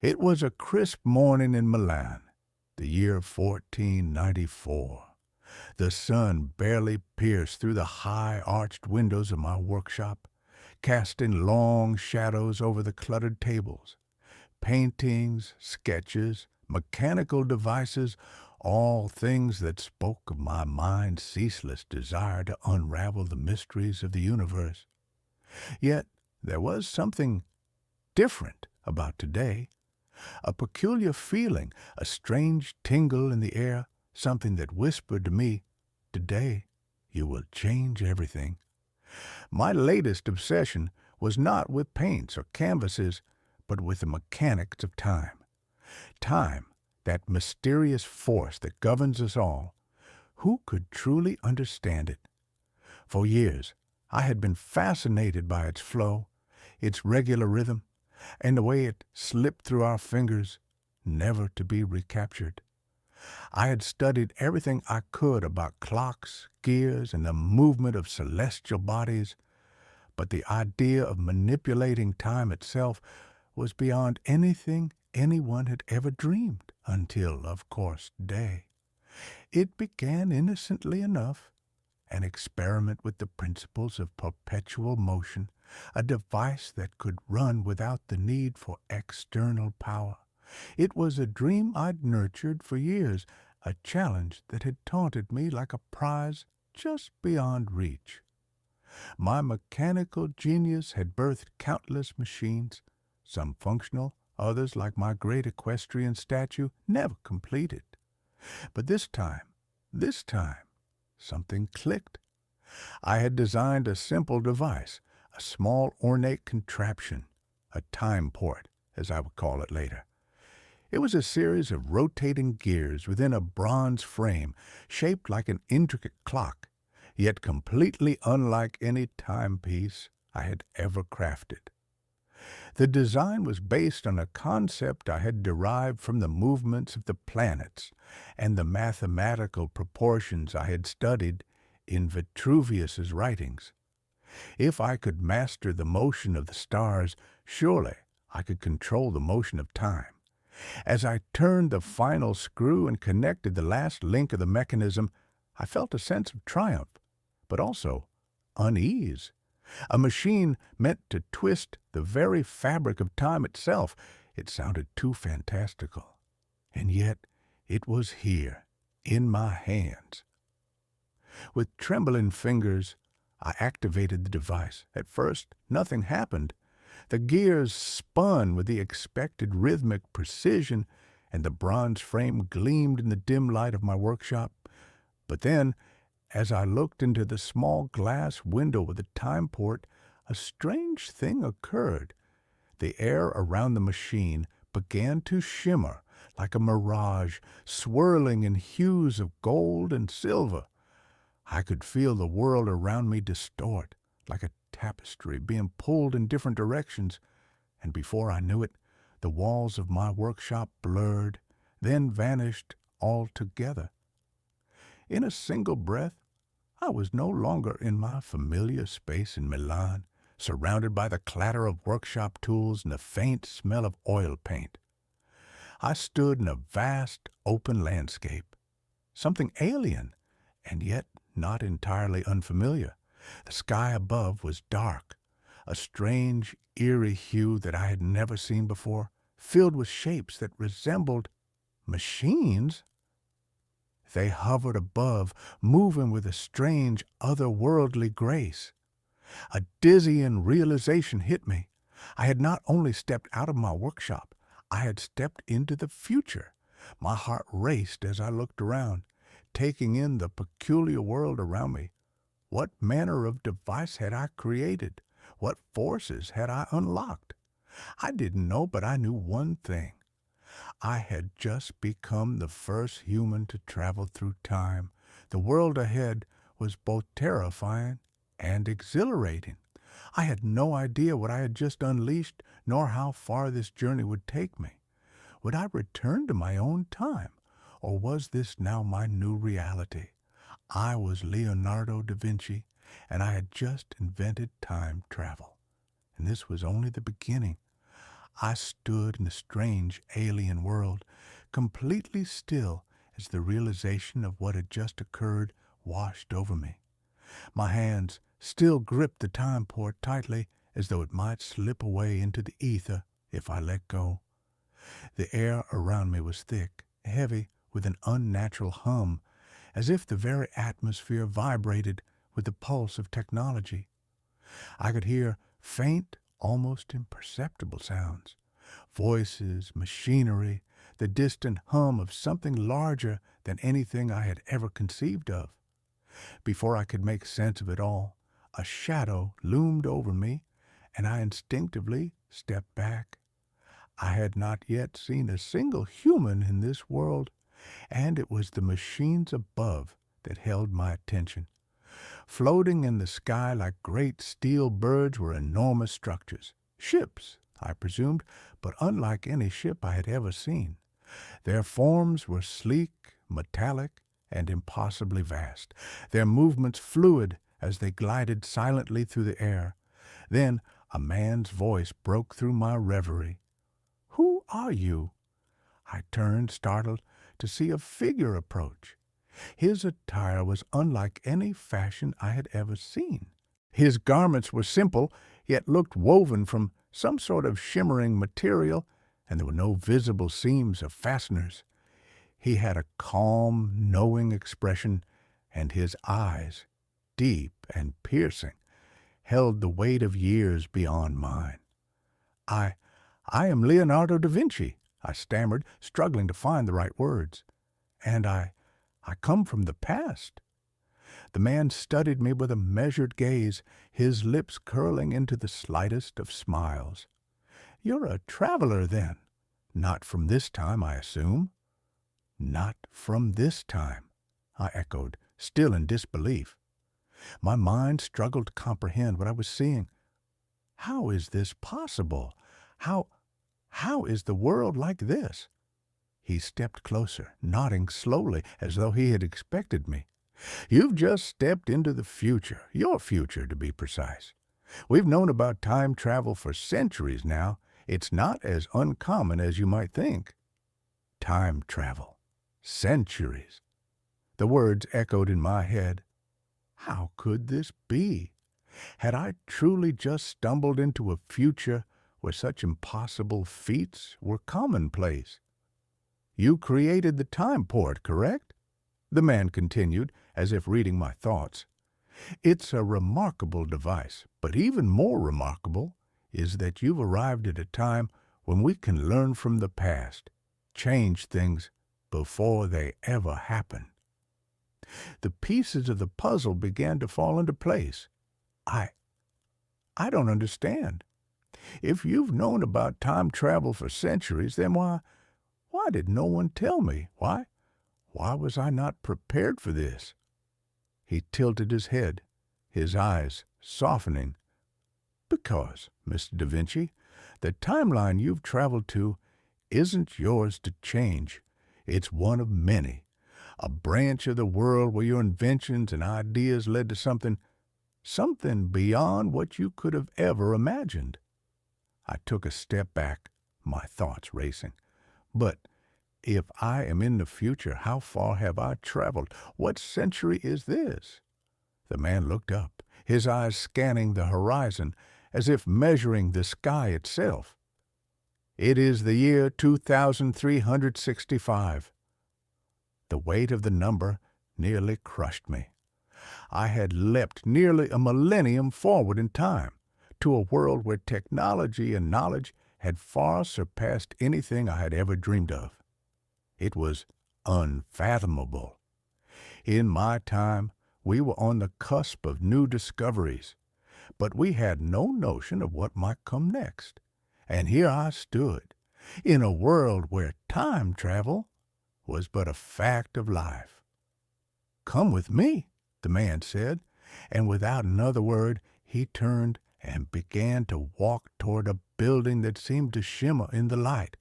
It was a crisp morning in Milan, the year 1494. The sun barely pierced through the high arched windows of my workshop, casting long shadows over the cluttered tables. Paintings, sketches, mechanical devices, all things that spoke of my mind's ceaseless desire to unravel the mysteries of the universe. Yet there was something different about today. A peculiar feeling, a strange tingle in the air, something that whispered to me, "Today you will change everything." My latest obsession was not with paints or canvases, but with the mechanics of time. Time, that mysterious force that governs us all. Who could truly understand it? For years, I had been fascinated by its flow, its regular rhythm, and the way it slipped through our fingers, never to be recaptured. I had studied everything I could about clocks, gears, and the movement of celestial bodies, but the idea of manipulating time itself was beyond anything anyone had ever dreamed until, of course, Day. It began innocently enough, an experiment with the principles of perpetual motion, a device that could run without the need for external power. It was a dream I'd nurtured for years, a challenge that had taunted me like a prize just beyond reach. My mechanical genius had birthed countless machines, some functional, others, like my great equestrian statue, never completed. But this time, something clicked. I had designed a simple device, a small ornate contraption, a time port, as I would call it later. It was a series of rotating gears within a bronze frame, shaped like an intricate clock, yet completely unlike any timepiece I had ever crafted. The design was based on a concept I had derived from the movements of the planets and the mathematical proportions I had studied in Vitruvius's writings. If I could master the motion of the stars, surely I could control the motion of time. As I turned the final screw and connected the last link of the mechanism, I felt a sense of triumph, but also unease. A machine meant to twist the very fabric of time itself. It sounded too fantastical. And yet it was here, in my hands. With trembling fingers, I activated the device. At first, nothing happened. The gears spun with the expected rhythmic precision, and the bronze frame gleamed in the dim light of my workshop. But then, as I looked into the small glass window of the time port, a strange thing occurred. The air around the machine began to shimmer like a mirage, swirling in hues of gold and silver. I could feel the world around me distort, like a tapestry being pulled in different directions, and before I knew it, the walls of my workshop blurred, then vanished altogether. In a single breath, I was no longer in my familiar space in Milan, surrounded by the clatter of workshop tools and the faint smell of oil paint. I stood in a vast, open landscape, something alien, and yet not entirely unfamiliar. The sky above was dark, a strange, eerie hue that I had never seen before, filled with shapes that resembled machines. They hovered above, moving with a strange, otherworldly grace. A dizzying realization hit me. I had not only stepped out of my workshop, I had stepped into the future. My heart raced as I looked around, taking in the peculiar world around me. What manner of device had I created? What forces had I unlocked? I didn't know, but I knew one thing. I had just become the first human to travel through time. The world ahead was both terrifying and exhilarating. I had no idea what I had just unleashed, nor how far this journey would take me. Would I return to my own time, or was this now my new reality? I was Leonardo da Vinci, and I had just invented time travel. And this was only the beginning. I stood in a strange alien world, completely still as the realization of what had just occurred washed over me. My hands still gripped the time port tightly as though it might slip away into the ether if I let go. The air around me was thick, heavy with an unnatural hum, as if the very atmosphere vibrated with the pulse of technology. I could hear faint, almost imperceptible sounds, voices, machinery, the distant hum of something larger than anything I had ever conceived of. Before I could make sense of it all, a shadow loomed over me, and I instinctively stepped back. I had not yet seen a single human in this world, and it was the machines above that held my attention. Floating in the sky like great steel birds were enormous structures. Ships, I presumed, but unlike any ship I had ever seen. Their forms were sleek, metallic, and impossibly vast, their movements fluid as they glided silently through the air. Then a man's voice broke through my reverie. "Who are you?" I turned, startled, to see a figure approach. His attire was unlike any fashion I had ever seen. His garments were simple, yet looked woven from some sort of shimmering material, and there were no visible seams or fasteners. He had a calm, knowing expression, and his eyes, deep and piercing, held the weight of years beyond mine. I am Leonardo da Vinci," I stammered, struggling to find the right words. "And I come from the past." The man studied me with a measured gaze, his lips curling into the slightest of smiles. "You're a traveler, then? Not from this time, I assume?" "Not from this time," I echoed, still in disbelief. My mind struggled to comprehend what I was seeing. How is this possible? How is the world like this? He stepped closer, nodding slowly, as though he had expected me. "You've just stepped into the future, your future, to be precise. We've known about time travel for centuries now. It's not as uncommon as you might think." Time travel. Centuries. The words echoed in my head. How could this be? Had I truly just stumbled into a future where such impossible feats were commonplace? "You created the time port, correct?" the man continued, as if reading my thoughts. "It's a remarkable device, but even more remarkable is that you've arrived at a time when we can learn from the past, change things before they ever happen." The pieces of the puzzle began to fall into place. I don't understand. If you've known about time travel for centuries, then why did no one tell me? Why was I not prepared for this? He tilted his head, his eyes softening. "Because, Mr. Da Vinci, the timeline you've traveled to isn't yours to change. It's one of many. A branch of the world where your inventions and ideas led to something beyond what you could have ever imagined." I took a step back, my thoughts racing. But if I am in the future, how far have I traveled? What century is this? The man looked up, his eyes scanning the horizon as if measuring the sky itself. "It is the year 2365. The weight of the number nearly crushed me. I had leapt nearly a millennium forward in time, to a world where technology and knowledge had far surpassed anything I had ever dreamed of. It was unfathomable. In my time, we were on the cusp of new discoveries, but we had no notion of what might come next. And here I stood, in a world where time travel was but a fact of life. "Come with me," the man said, and without another word, he turned and began to walk toward a building that seemed to shimmer in the light,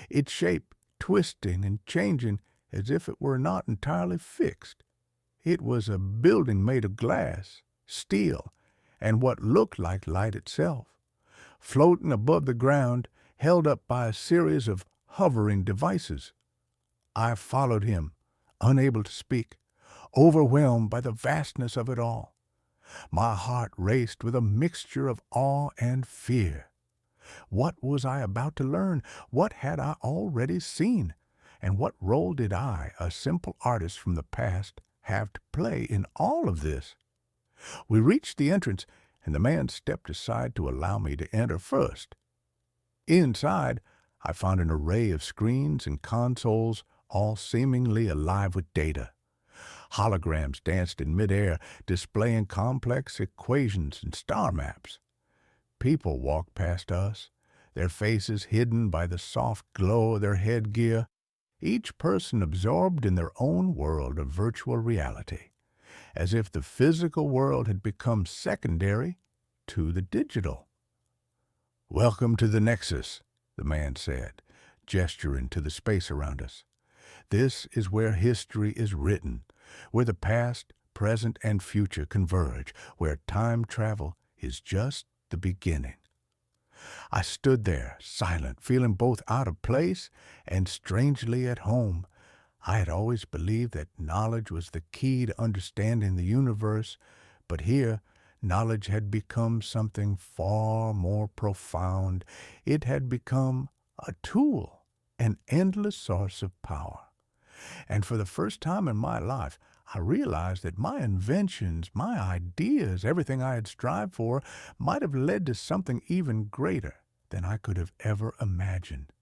its shape twisting and changing as if it were not entirely fixed. It was a building made of glass, steel, and what looked like light itself. Floating above the ground, held up by a series of hovering devices. I followed him, unable to speak, overwhelmed by the vastness of it all. My heart raced with a mixture of awe and fear. What was I about to learn? What had I already seen? And what role did I, a simple artist from the past, have to play in all of this? We reached the entrance, and the man stepped aside to allow me to enter first. Inside, I found an array of screens and consoles, all seemingly alive with data. Holograms danced in midair, displaying complex equations and star maps. People walked past us, their faces hidden by the soft glow of their headgear, each person absorbed in their own world of virtual reality, as if the physical world had become secondary to the digital. "Welcome to the Nexus," the man said, gesturing to the space around us. "This is where history is written, where the past, present, and future converge, where time travel is just the beginning." I stood there, silent, feeling both out of place and strangely at home. I had always believed that knowledge was the key to understanding the universe, but here knowledge had become something far more profound. It had become a tool, an endless source of power. And for the first time in my life, I realized that my inventions, my ideas, everything I had strived for, might have led to something even greater than I could have ever imagined.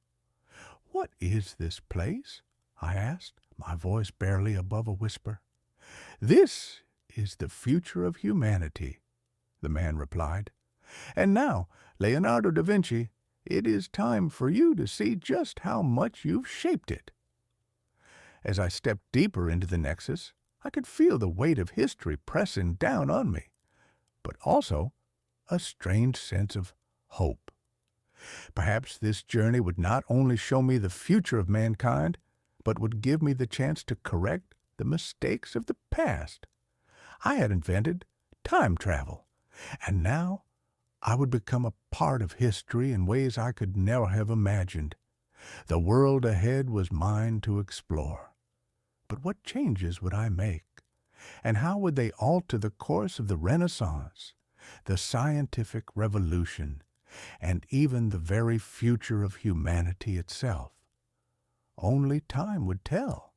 "What is this place?" I asked, my voice barely above a whisper. "This is the future of humanity," the man replied. "And now, Leonardo da Vinci, it is time for you to see just how much you've shaped it." As I stepped deeper into the Nexus, I could feel the weight of history pressing down on me, but also a strange sense of hope. Perhaps this journey would not only show me the future of mankind, but would give me the chance to correct the mistakes of the past. I had invented time travel, and now I would become a part of history in ways I could never have imagined. The world ahead was mine to explore. But what changes would I make? And how would they alter the course of the Renaissance, the scientific revolution, and even the very future of humanity itself? Only time would tell.